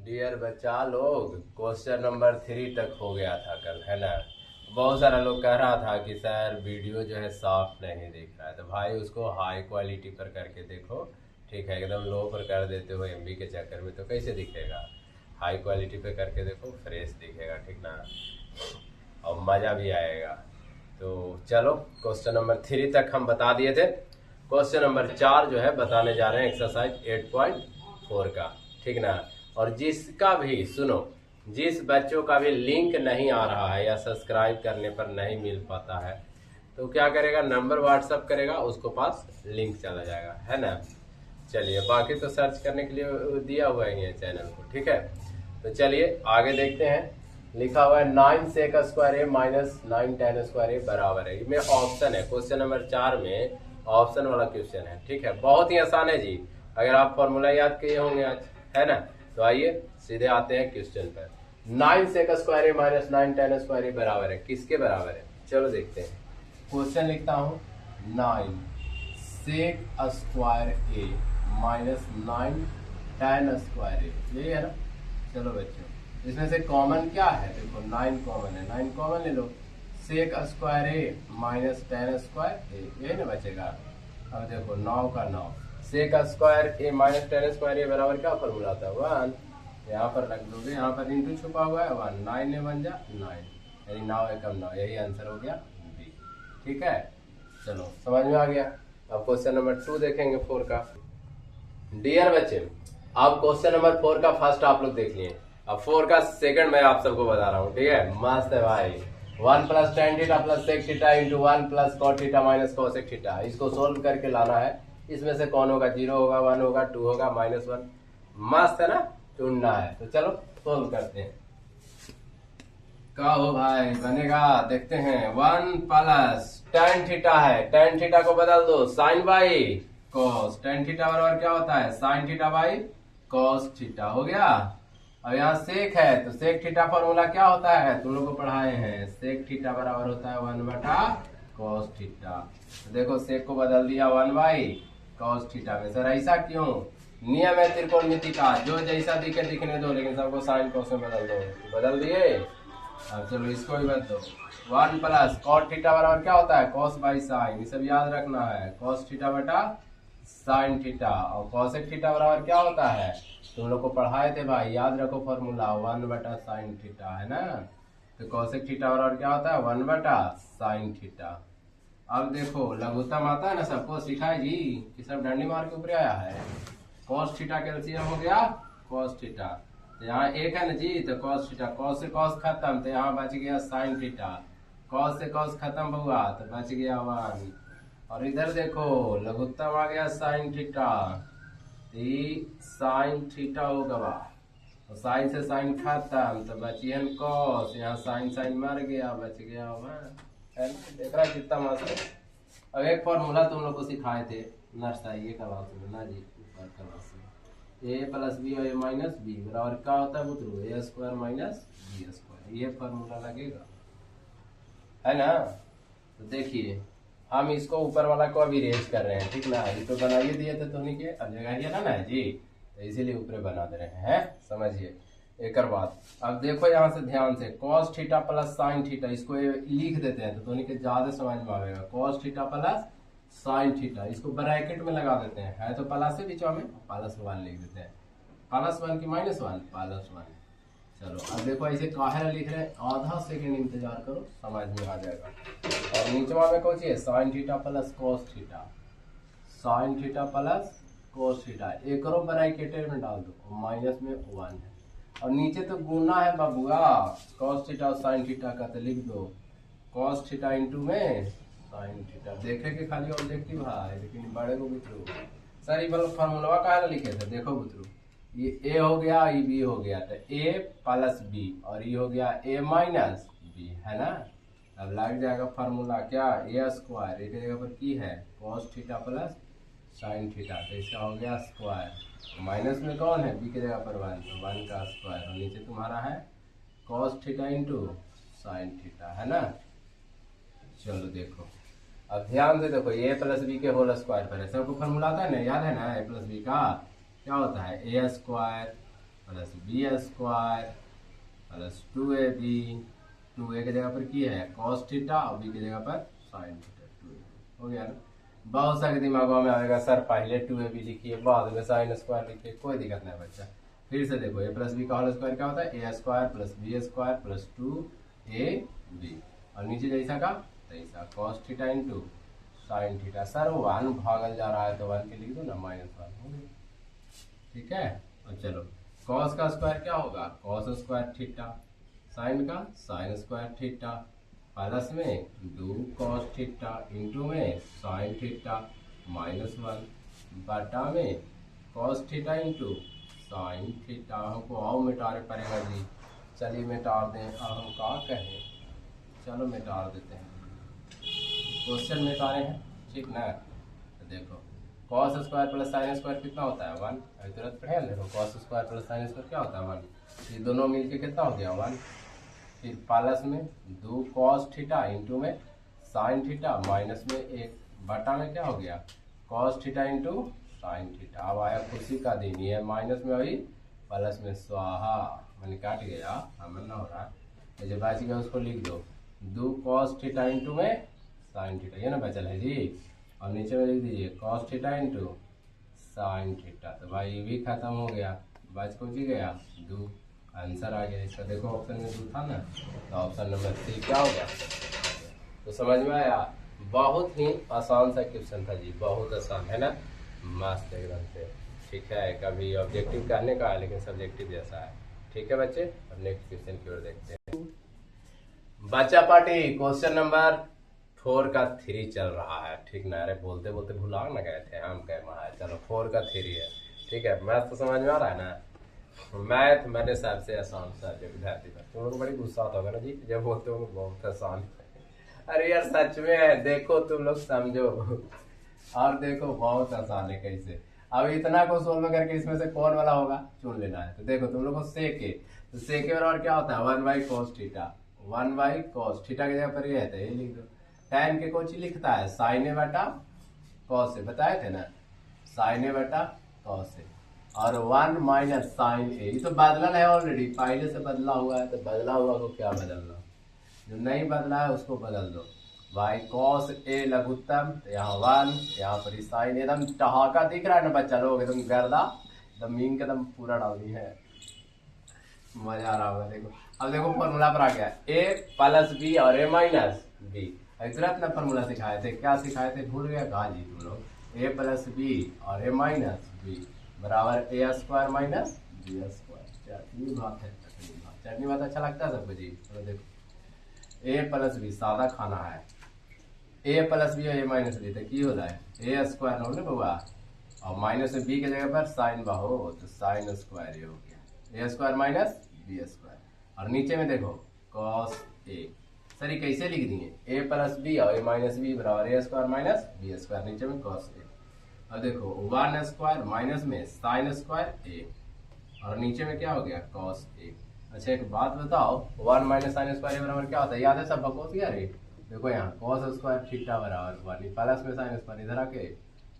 Dear बच्चा लोग, question number 3 तक हो गया था कल, है ना। बहुत सारा लोग कह रहा था कि सर वीडियो जो है साफ नहीं दिख रहा है, तो भाई उसको हाई क्वालिटी पर करके देखो। ठीक है, एकदम लो पर कर देते हो एमबी के चक्कर में तो कैसे दिखेगा। हाई क्वालिटी पे करके देखो, फ्रेश दिखेगा, ठीक ना, और मज़ा भी आएगा। तो चलो, क्वेश्चन नंबर 3 तक हम बता दिए थे। क्वेश्चन नंबर 4 जो है बताने जा रहे हैं एक्सरसाइज 8.4 का, ठीक ना। और जिसका भी सुनो, जिस बच्चों का भी लिंक नहीं आ रहा है या सब्सक्राइब करने पर नहीं मिल पाता है, तो क्या करेगा, नंबर व्हाट्सअप करेगा, उसको पास लिंक चला जाएगा, है ना। चलिए, बाकी तो सर्च करने के लिए दिया हुआ ही है चैनल को, ठीक है। तो चलिए आगे देखते हैं। लिखा हुआ है 9 sec स्क्वायर ए माइनस 9 tan स्क्वायर ए बराबर है। इसमें ऑप्शन है, क्वेश्चन नंबर 4 में ऑप्शन वाला क्वेश्चन है, ठीक है। बहुत ही आसान है जी, अगर आप फॉर्मूला याद किए होंगे आज, है ना। तो आइए सीधे आते हैं क्वेश्चन पर। 9 sec स्क्वायर ए माइनस 9 tan स्क्वायर ए बराबर है, किसके बराबर है, चलो देखते हैं। क्वेश्चन लिखता हूँ 9 sec स्क्वायर ए माइनस 9 tan स्क्वायर ए, यही है ना। चलो बच्चों, इसमें से कॉमन क्या है, देखो 9 कॉमन है, 9 कॉमन ले लो। सेक स्क्वायर ए माइनस tan स्क्वायर ए, यही ना बचेगा। अब देखो 9 का 9, सेक स्क्वायर ए माइनस tan स्क्वायर ए बराबर क्या फॉर्मूला था, 1। यहाँ पर रख दोगे, यहाँ पर इंटू छुपा हुआ है 1, 9 ने बन जा 9, यानी 9 एकम 9, यही आंसर हो गया बी, ठीक है। चलो समझ में आ गया। अब क्वेश्चन नंबर 2 देखेंगे 4 का। डियर बच्चे, अब क्वेश्चन नंबर 4 का फर्स्ट आप लोग देख लिए, अब 4 का सेकंड मैं आप सबको बता रहा हूँ, ठीक है। मस्त है भाई। 1 plus tan theta plus sec theta into 1 plus cot theta minus cosec theta, इसको सोल्व करके लाना है। इसमें से कौन होगा, 0 होगा, 1 होगा, 2 होगा, -1। मस्त है ना, ढूंढना है। तो चलो सोल्व करते हैं। क्या हो भाई, बनेगा, देखते हैं। 1 प्लस tan थीटा है, tan थीटा को बदल दो sin by cos, tan theta बराबर क्या होता है, sin theta by cos theta, हो गया। अब यहाँ सेक है, तो सेक थीटा फॉर्मूला क्या होता है, तुम लोग को पढ़ाए हैं, सेक थीटा बराबर होता है 1 बटा cos थीटा। तो देखो सेक को बदल दिया 1 बाई cos थीटा में। सर ऐसा क्यों, नियम है त्रिकोणमिति का, जो जैसा दिखे दिखने दो, लेकिन सबको साइन cos में बदल दो। बदल दिए। अब चलो इसको भी बदल दो। 1 प्लस cot थीटा बराबर क्या होता है, cos बाई साइन, ये सब याद रखना है, cos थीटा बटा साइन थीटा। और cosec थीटा बराबर क्या होता है, तुम लोग को पढ़ाए थे भाई, याद रखो फॉर्मूला, 1 बटा साइन थीटा, है ना। तो cosec थीटा बराबर क्या होता है, 1 बटा साइन थीटा। अब देखो लघुत्तम आता है ना, सबको सिखाए जी, कि सब डंडी मार के ऊपर आया है। cos थीटा कैल्सियम हो गया cos थीटा, तो यहाँ एक है ना जी, तो cos थीटा, cos से cos खत्म, तो यहाँ बच गया साइन थीटा, cos से cos खत्म हुआ तो बच गया 1। और इधर देखो लघुत्तम आ गया साइन थीटा, साइन थीटा हो गवा, तो साइन से साइन खत्म तो बचियन कॉस, यहाँ साइन साइन मर गया, बच गया 1। देख रहा है कितना मस्त है। अब एक फॉर्मूला तुम लोग को सिखाए थे नर्सरी क्लास में ना जी, ऊपर क्लास में, ए प्लस बी और ए माइनस बी बराबर क्या होता है बुतरू, ए स्क्वायर माइनस बी स्क्वायर, ये फॉर्मूला लगेगा, है ना। तो देखिए हम इसको ऊपर वाला को अभी रेज कर रहे हैं, ठीक ना, ये तो बनाइए दिए थे तो के, अब जगह ये ना जी, तो इसीलिए ऊपर बना दे रहे हैं, समझिए। एक और बात, अब देखो यहाँ से ध्यान से, cos theta plus sine theta, इसको लिख देते हैं तो के ज्यादा समझ में आएगा। cos theta plus sine theta, इसको ब्रैकेट में लगा देते हैं, है तो प्लस से बीच में +1 लिख देते हैं, +1 की -1 +1। चलो अब देखो ऐसे काहे लिख रहे हैं, आधा सेकंड इंतजार करो, समझ में आ जाएगा। और नीचे में कौन सी है, sine theta plus cos theta, sine theta plus cos theta, एक और ब्रैकेट में डाल दो, माइनस में 1 है, और नीचे तो गुना है बाबूआ, cos थीटा और साइन थीटा का, तो लिख दो cos थीटा इंटू में साइन थीटा। देखे कि खाली ऑब्जेक्टिव है, लेकिन बड़े को बुतरू सर ये फॉर्मूला का लिखे थे, देखो बुतरू, ये ए हो गया, ये बी हो गया, तो ए प्लस बी, और ये हो गया ए माइनस बी, है ना। अब लग जाएगा फार्मूला क्या, ए स्क्वायर, एक जगह पर की है cos theta plus sine theta, तो इसका हो गया स्क्वायर, माइनस में कौन है, बी की जगह पर 1, तो 1 का स्क्वायर, और नीचे तुम्हारा है cos theta into sine theta, है ना। चलो देखो अब ध्यान से देखो, ए प्लस बी के होल स्क्वायर पर है, सबको फार्मूला आता है ना, याद है ना, ए प्लस बी का क्या होता है, a square plus B square plus 2ab, 2a की जगह पर किया है कॉस थीटा और b की जगह पर साइन थीटा, 2a हो गया ना। बहुत सारे दिमागों में आएगा सर पहले 2ab लिखिए बाद में साइन स्क्वायर लिखिए, कोई दिक्कत नहीं बच्चा। फिर से देखो a प्लस बी का होल स्क्वायर क्या होता है, a square plus B square plus 2ab, और नीचे जैसा का तैसा cos theta into sine theta. Sir 1 भागल जा रहा है तो 1 के लिख दो ना, -1 हो गया, ठीक है। और चलो कॉस का स्क्वायर क्या होगा, कॉस स्क्वायर थीटा, साइन का साइन स्क्वायर थीटा, प्लस में 2 कॉस थीटा इंटू में साइन थीटा -1 बटा में cos theta into sine theta. हमको आओ मिटारे पड़ेगा जी, चलिए मिटार दें। अब हम क्या कहें, चलो मिटार देते हैं, क्वेश्चन मिटारे हैं, ठीक ना। तो देखो cos square plus sine square कितना होता है 1, अभी तुरंत पढ़े। देखो cos square plus sine square क्या होता है 1, ये दोनों मिलके कितना हो गया 1। फिर प्लस में 2 कॉस थीटा इंटू में साइन थीटा माइनस में 1 बटा में क्या हो गया cos theta into sine theta. अब आया खुशी का दिन, ये माइनस में अभी प्लस में स्वाहा, मैंने काट गया हमें ना हो रहा है, जो बच गया उसको लिख दो 2 कॉस थीटा इंटू में साइन थीटा, ये ना बचल है जी। और नीचे में लिख दीजिए cos theta into sine theta. तो भाई ये भी खत्म हो गया, बच कुछ ही गया 2, आंसर आ गया इसका। देखो ऑप्शन में 2 था ना, तो ऑप्शन नंबर 3 क्या हो गया। तो समझ में आया, बहुत ही आसान सा क्वेश्चन था जी, बहुत आसान है ना, मस्त एकदम से, ठीक है। कभी ऑब्जेक्टिव कहने का है लेकिन सब्जेक्टिव जैसा है, ठीक है बच्चे। अब नेक्स्ट क्वेश्चन की ओर देखते हैं। बच्चा पार्टी क्वेश्चन नंबर 4 का 3 चल रहा है, ठीक ना। अरे बोलते बोलते भुला ना गए थे हम, कह है चलो 4 का 3 है, ठीक है। मैथ तो समझ में आ रहा है ना, मैथ मेरे हिसाब से आसान सब्जेक्ट विद्यार्थी पर। तुम लोग को बड़ी गुस्सा आता होगा ना जी जब बोलते हो बहुत आसान। अरे यार सच में है, देखो तुम लोग समझो और देखो बहुत आसान है कैसे। अब इतना को सोल्व करके इसमें से कौन वाला होगा चुन लेना है। तो देखो तुम लोग को सेक है, तो सेक के बराबर क्या होता है 1 by cos theta, 1 by cos theta की जगह पर ये है तो ये लिख दो। tan के कोची लिखता है साइन ए बटा कॉस से, बताए थे ना, साइन ए बटा कॉस से, और 1 माइनस साइन ए। ये तो बदला है ऑलरेडी, पहले से बदला हुआ है, तो बदला हुआ को क्या बदलना, जो नहीं बदला है उसको बदल दो। भाई कॉस ए लघुत्तम, तो यहाँ 1, यहाँ पर साइन एकदम ठहाका दिख रहा है ना बच्चा लोग, एकदम गर्दा एकदम मीन के एकदम पूरा डाली है, मजा आ रहा होगा। देखो अब देखो फॉर्मूला पर आ गया a प्लस बी और a माइनस बी। तुरंत ना फॉर्मूला सिखाए थे, क्या सिखाए थे भूल गया कहा जी तुम लोग। a प्लस बी और a माइनस बी बराबर a square minus B square. चटनी बात है, चटनी बात अच्छा लगता है सबको जी। तो देखो a प्लस बी सादा खाना है, a प्लस बी और a माइनस बी तो की हो रहा है a स्क्वायर हो ना बउआ, और माइनस में b के जगह पर साइन बाहो तो साइन स्क्वायर ये हो गया a square minus B square. और नीचे में देखो कॉस ए, सर ये कैसे लिख दिए a प्लस बी और a माइनस बी बराबर a square minus B square, नीचे में कॉस ए। और देखो 1 स्क्वायर माइनस में साइन स्क्वायर ए, और नीचे में क्या हो गया कॉस ए। अच्छा एक बात बताओ, 1 माइनस साइन स्क्वायर बराबर क्या होता है, याद है सब बकोस यार। देखो यहाँ कॉस स्क्वायर थीटा बराबर 1 प्लस में साइन स्क्वायर इधर आके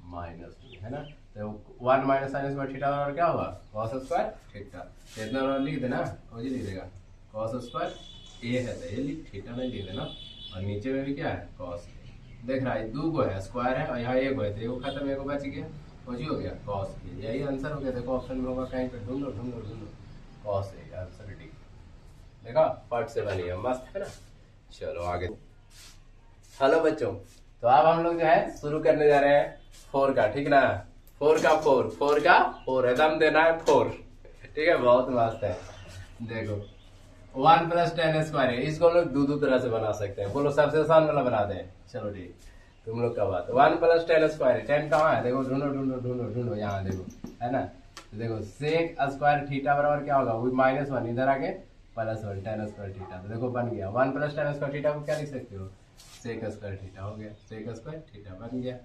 माइनस है ना, तो 1 माइनस साइन स्क्वायर थीटा बराबर क्या होगा कॉस स्क्वायर थीटा। तो इतना लिख देना, वो जी लिख देगा कॉस स्क्वायर ए है तो ये लिख, थीटा नहीं लिख देना। और नीचे में भी क्या है कॉस ए, देख रहा है 2 गो है स्क्वायर है और यहाँ 1 गो है, तो 1 खत्म 1 बच गया, कुछ हो गया कॉस ए, यही आंसर हो गया। देखो ऑप्शन में होगा कहीं पे, ढूंढो ढूंढो ढूंढो, कॉस ए आंसर डी। देखा फट से बनी है, मस्त है ना। चलो आगे। हेलो बच्चों, तो अब हम लोग जो है शुरू करने जा रहे हैं 4 का, ठीक ना। 4 का 4 एकदम देना है 4, ठीक है, बहुत मस्त है। देखो 1 प्लस 10 स्क्वायर है, इसको हम लोग दो तरह से बना सकते हैं। बोलो सबसे आसान वाला बना दें, चलो ठीक, तुम लोग का बात। 1 प्लस 10 स्क्वायर है, 10 कहाँ है देखो, ढूंढो ढूंढो ढूंढो ढूंढो, यहाँ देखो है ना। तो देखो सेक स्क्वायर थीटा बराबर क्या होगा, वो -1 इधर आके +1 10 स्क्वायर थीटा। तो देखो बन गया 1 प्लस 10 स्क्वायर थीटा को क्या लिख सकते हो, सेक स्क्वायर थीटा हो गया, सेक स्क्वायर थीटा बन गया।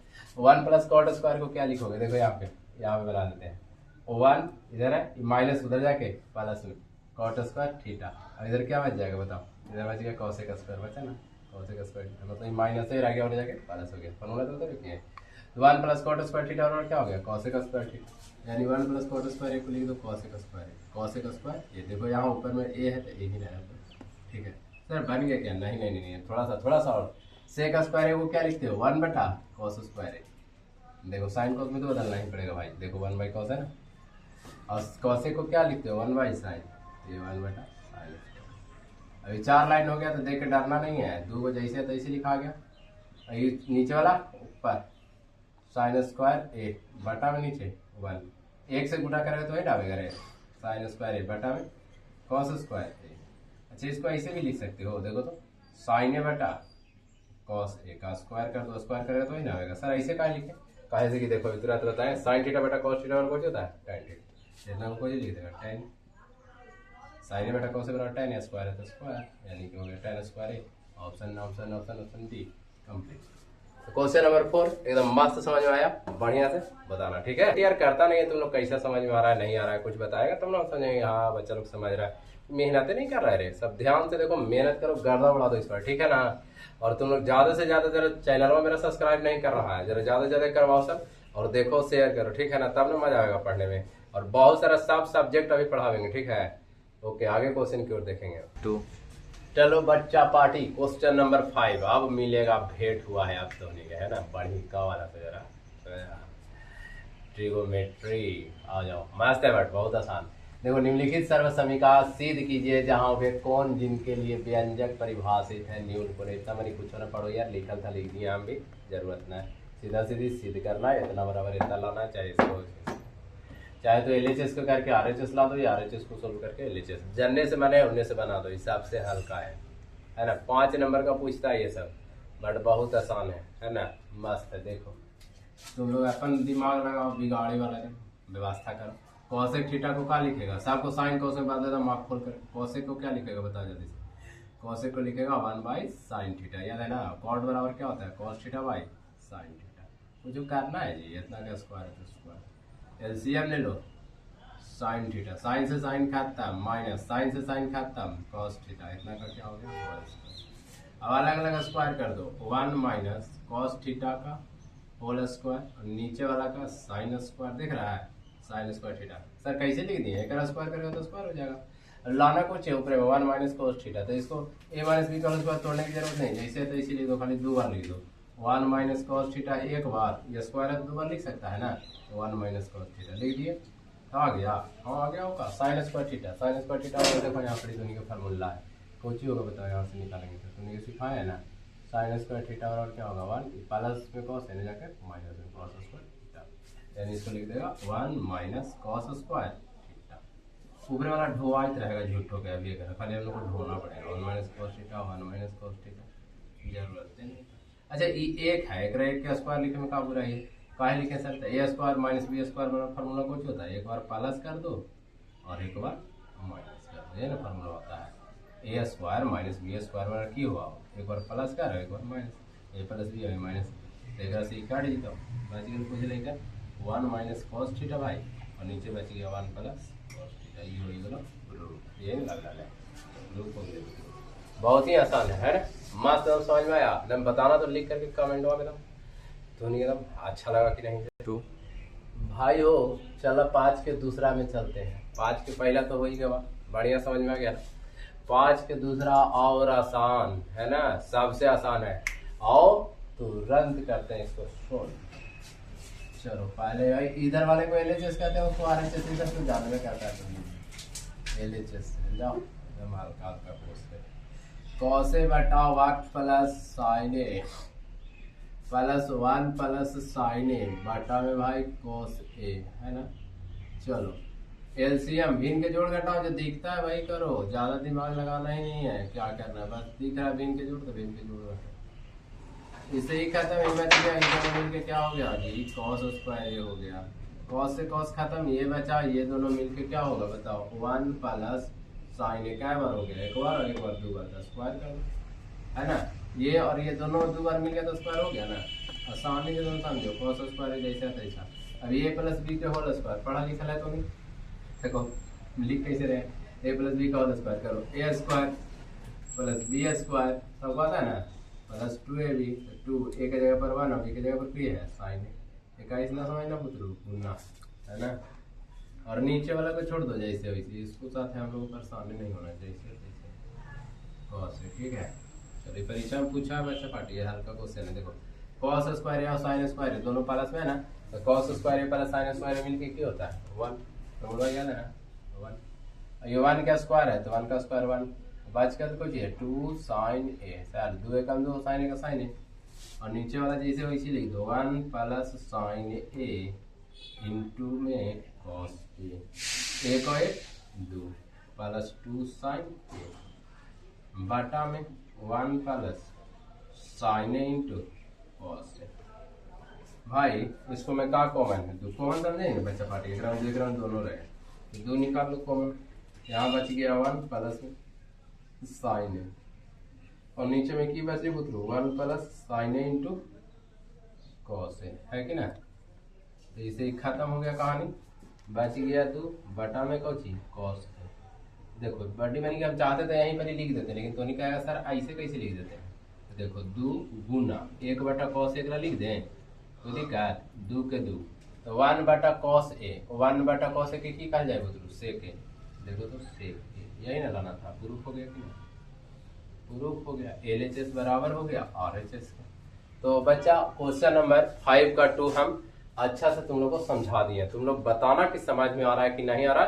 1 प्लस कॉट स्क्वायर को क्या लिखोगे, देखो यहाँ पे बना देते हैं, 1 इधर है माइनस उधर जाके प्लस में कॉट स्क्वायर थीटा, और इधर क्या बच जाएगा बताओ, इधर बच गया कॉसेक स्क्वायर बचा ना, कॉसेक स्क्वायर थीटा मतलब माइनस से रह गया और जाके प्लस हो गया, फॉर्मूला तो लिखे हैं। 1 प्लस कॉट स्क्वायर थीटा और क्या हो गया कॉसेक स्क्वायर थीटा। यानी 1 प्लस कॉट स्क्वायर ए को लिख दो कॉसेक स्क्वायर ए, कॉसेक स्क्वायर ये देखो यहाँ ऊपर में ए है तो ए ही रहेगा। ठीक है सर बन गया क्या? नहीं नहीं नहीं, थोड़ा सा और। सेक स्क्वायर ए को क्या लिखते हो? 1 बटा कॉस स्क्वायर ए। देखो साइन कॉस में तो बदलना ही पड़ेगा भाई, देखो 1 बाई कॉस है ना, और कॉसेक को क्या लिखते हो? 1 बाई साइन, ये 1 बटा साइन। अभी 4 लाइन हो गया तो देख के डरना नहीं है, 2 को जैसे है तैसे लिखा गया। ये नीचे वाला ऊपर साइन स्क्वायर ए बटा में नीचे 1, 1 से गुणा करेगा तो ही डालेगा रे, साइन स्क्वायर ए बटा में कॉस स्क्वायर ए। अच्छा इसको ऐसे भी लिख सकते हो, देखो तो साइन ए बटा कॉस ए का स्क्वायर कर दो, स्क्वायर करेगा तो ही ना आएगा। सर ऐसे कहा लिखे? कहे से कि देखो तुरंत बताएं, साइन थीटा बटा कॉस थीटा और कुछ होता है tan थीटा, इतना हमको ये लिख देगा tan साइन ए बटा कॉस ए बराबर tan स्क्वायर है तो स्क्वायर, यानी कि हो गया tan square a. Option D complete. तो क्वेश्चन नंबर 4 एकदम मस्त समझ में आया, बढ़िया से बताना। ठीक है यार, करता नहीं है तुम लोग, कैसा समझ में आ रहा है नहीं आ रहा है, कुछ बताएगा तुम लोग समझेंगे हाँ बच्चा लोग समझ रहा है। मेहनत नहीं कर रहे रे, सब ध्यान से देखो, मेहनत करो, गर्दा उड़ा दो इस पर, ठीक है ना। और तुम लोग ज्यादा से ज्यादा जरा चैनल में मेरा सब्सक्राइब नहीं कर रहा है, जरा ज्यादा से ज्यादा करवाओ सब, और देखो शेयर करो, ठीक है ना, तब ना मजा आएगा पढ़ने में। और बहुत सारा सब सब्जेक्ट अभी पढ़ावेंगे, ठीक है। ओके आगे क्वेश्चन की ओर देखेंगे। 2 चलो बच्चा पार्टी, क्वेश्चन नंबर 5 अब मिलेगा, भेंट हुआ है अब तो नहीं है ना, बढ़ी का वाला तो जरा ट्रिगोमेट्री आ जाओ, मस्त है बट बहुत आसान। देखो निम्नलिखित सर्वसमीका सिद्ध कीजिए जहां वे कौन जिनके लिए व्यंजक परिभाषित है न्यून को, इतना मैंने कुछ ना पढ़ो यार, लिखल था लिख दिया, हम भी जरूरत ना है, सीधा सीधी सिद्ध करना है, इतना बराबर इतना लाना चाहिए इसको, चाहे तो एलएचएस को करके आरएचएस ला दो या आरएचएस को सोल्व करके एलएचएस, जनने से बने उनने से बना दो, हिसाब से हल्का है ना। 5 नंबर का पूछता है ये सब, बट बहुत आसान है ना, मस्त है। देखो तुम लोग अपन दिमाग लगाओ, बिगाड़े वाला व्यवस्था करो। कॉसेक थीटा को क्या लिखेगा? सबको साइन कॉसेक बदले तो मार्क खोल कर, कॉसेक को क्या लिखेगा बताओ जल्दी से। कॉसेक को लिखेगा 1 बाई साइन थीटा, याद है ना, कॉट बराबर क्या होता है? Cos theta by sine theta. कुछ करना है जी, इतना का स्क्वायर है तो स्क्वायर, एलसीएम ले लो, साइन थीटा, साइन से साइन खत्म, माइनस साइन से साइन खत्म, कॉस थीटा, इतना का क्या हो गया? अब अलग अलग स्क्वायर कर दो, 1 माइनस कॉस थीटा का होल स्क्वायर, और नीचे वाला का साइन स्क्वायर, दिख रहा है साइन स्क्वायर थीटा। सर कैसे लिख दिए? एक स्क्वायर करेगा तो स्क्वायर हो जाएगा, लाना कुछ है ऊपर 1 माइनस कॉस थीटा, तो इसको ए माइनस बी का होल स्क्वायर तोड़ने की जरूरत नहीं, जैसे तो इसी लिख दो, खाली 2 बार लिख दो, 1 माइनस कॉस थीटा एक बार, ये स्क्वायर है तो 2 बार लिख सकता है ना, 1 माइनस कॉस थीटा लिख दिए, आ गया, हाँ आ गया होगा sine square theta, sine square theta देखो यहाँ पर दुनिया का फार्मूला है, कुछ ही होगा बताओ यहाँ से निकालेंगे तो, तुमने सिखाया है ना, साइन स्क्वायर थीटा और क्या होगा 1 प्लस में कॉस है ना, जाकर माइनस में कॉस स्क्वायर थीटा, यानी इसको लिख देगा 1 माइनस कॉस स्क्वायर थीटा। ऊपर वाला ढोवाइत रहेगा झूठो के, अभी खाली हम लोग को ढोना पड़ेगा, 1 minus cos theta 1 minus cos theta, जरूरत नहीं। अच्छा ये एक है, एक का स्क्वायर लिखने में क्या बुरा है, काहे लिखे सर? तो a square minus B square formula कुछ होता है, एक बार प्लस कर दो और एक बार माइनस कर दो, ये ना फार्मूला होता है, a square minus B square बराबर की हुआ, एक बार प्लस कर एक बार माइनस, ए प्लस बी है माइनस, एक से काट दी तो बच गया कुछ लेकर 1 माइनस कॉस थीटा भाई, और नीचे बच गया 1 प्लस कॉस थीटा, ये हो गया रूट, ये लग रहा है रूट हो गया। बहुत ही आसान है ना, मस्त समझ में आया? एकदम बताना तो लिख करके कमेंट में एकदम तो नहीं, एकदम अच्छा लगा कि नहीं। 2 भाई हो चलो 5 के दूसरा में चलते हैं, 5 के पहला तो हो ही गया, बढ़िया समझ में आ गया। 5 के दूसरा और आसान है ना, सबसे आसान है, आओ तुरंत करते हैं इसको सोल्व। चलो पहले भाई इधर वाले को एलएचएस कहते हैं, उसको आरएचएस, इधर तो जानवे कहता है तुम एलएचएस से जाओ, एकदम हल्का हल्का पूछते हैं। कॉस ए बटा 1 प्लस साइन ए प्लस 1 प्लस साइन ए बटा में भाई कॉस ए है ना। चलो एलसीएम भिन्न के जोड़ घटाओ, जो दिखता है वही करो, ज्यादा दिमाग लगाना ही नहीं है, क्या करना है बस दिख रहा है भिन्न के जोड़ तो भिन्न के जोड़ घटाओ, इससे ही खत्म, ये बच गया, इधर मिलके क्या हो गया जी कॉस स्क्वायर ए हो गया, कॉस से कॉस खत्म, ये बचा, ये दोनों मिलके क्या होगा बताओ 1 प्लस साइन ए क्या बार हो गया, एक बार और एक बार 2 बार, तो स्क्वायर कर दो है ना, ये और ये दोनों 2 बार मिल गया तो स्क्वायर हो गया ना, आसानी से दोनों समझो, कॉस स्क्वायर जैसा तैसा। अब ए प्लस बी के होल स्क्वायर पढ़ा लिखा है तो नहीं, देखो लिख कैसे रहे, ए प्लस बी का होल स्क्वायर करो, ए स्क्वायर प्लस बी स्क्वायर सब पता है ना, प्लस 2ab, 2 एक जगह पर 1 और एक जगह पर 3 है साइन ए, 21 ना समझना पुत्रू गुना है ना। और नीचे वाला को छोड़ दो जैसे वैसे, इसको साथ हम लोग परेशानी नहीं होना जैसे कॉस है, ठीक है। चलिए परीक्षा में पूछा है बच्चा पार्टी, हल्का क्वेश्चन है। देखो कॉस स्क्वायर या साइन स्क्वायर दोनों प्लस में है ना, तो cos square plus sine square मिलके क्या होता है 1, तो याद है ना 1। ये 1 का स्क्वायर है तो 1 का स्क्वायर 1, बच का तो कुछ है 2 साइन ए, सर 2 एकम 2 साइन ए का साइन है, और नीचे वाला जैसे वैसे लिख दो 1 प्लस साइन ए इंटू में कॉस ए को 2 प्लस 2 साइन ए बटा में 1 plus sign A into cos A. भाई इसको मैं क्या कॉमन है 2 कॉमन समझेंगे बच्चा पार्टी, ग्राउंड दोनों रहे तो 2 निकाल लो कॉमन, यहाँ बच गया 1 प्लस साइन ए, और नीचे में की बच रही पुत्रो 1 plus sign A into cos A, है कि ना। तो इसे खत्म हो गया कहानी, बच गया 2 बटा में कौची कॉस ए। देखो बड़ी मैंने कि हम चाहते थे यहीं पर ही लिख देते, लेकिन तो नहीं कहेगा सर ऐसे कैसे लिख देते हैं। तो देखो 2 गुना 1 बटा कॉस ए लिख दें, तो दिक्कत 2 के 2 तो 1 बटा कॉस ए, 1 बटा कॉस ए के की कहा जाए बुजुर्ग सेक ए, देखो तो सेक ए, यही ना लाना था, प्रूफ हो गया कि नहीं, प्रूफ हो गया, LHS बराबर हो गया RHS का। तो बच्चा क्वेश्चन नंबर 5 का 2 हम अच्छा से तुम लोग को समझा दिए, तुम लोग बताना कि समझ में आ रहा है कि नहीं आ रहा,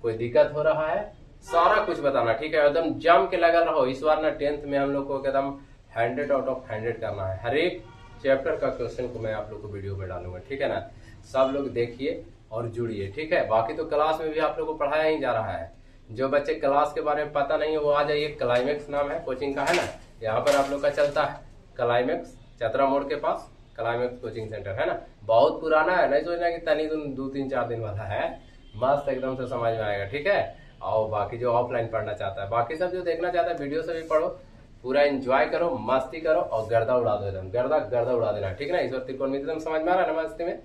कोई दिक्कत हो रहा है, सारा कुछ बताना, ठीक है। एकदम जम के लगा रहो, इस बार ना 10th में हम लोग को एकदम 100 आउट ऑफ 100 करना है। हर एक चैप्टर का क्वेश्चन को मैं आप लोग को वीडियो में डालूंगा, ठीक है ना। सब लोग देखिए और जुड़िए, ठीक है। बाकी तो क्लास में भी आप लोग को पढ़ाया ही जा रहा है, जो बच्चे क्लास के बारे में पता नहीं है वो आ जाइए, क्लाइमेक्स नाम है कोचिंग का, है ना। यहाँ पर आप लोग का चलता है क्लाइमेक्स, चतरा मोड़ के पास क्लाइमेक्स कोचिंग सेंटर, है ना। बहुत पुराना है, नहीं सोचना कि तनी 2-3-4 दिन वाला है, मस्त एकदम से समझ में आएगा, ठीक है। और बाकी जो ऑफलाइन पढ़ना चाहता है, बाकी सब जो देखना चाहता है वीडियो से भी पढ़ो, पूरा एंजॉय करो, मस्ती करो और गर्दा उड़ा दो, एकदम गर्दा उड़ा देना, ठीक है ना। इस बार त्रिकोणमिति एकदम समझ में आ रहा है ना मस्ती में,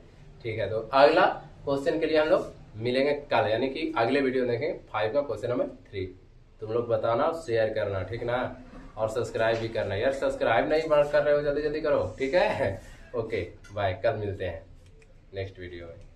ठीक है। तो अगला क्वेश्चन के लिए हम लोग मिलेंगे कल, यानी कि अगले वीडियो देखेंगे 5 का क्वेश्चन नंबर 3। तुम लोग बताना, शेयर करना, ठीक ना, और सब्सक्राइब भी करना यार, सब्सक्राइब नहीं कर रहे हो जल्दी जल्दी करो, ठीक है। ओके बाय, कल मिलते हैं नेक्स्ट वीडियो में।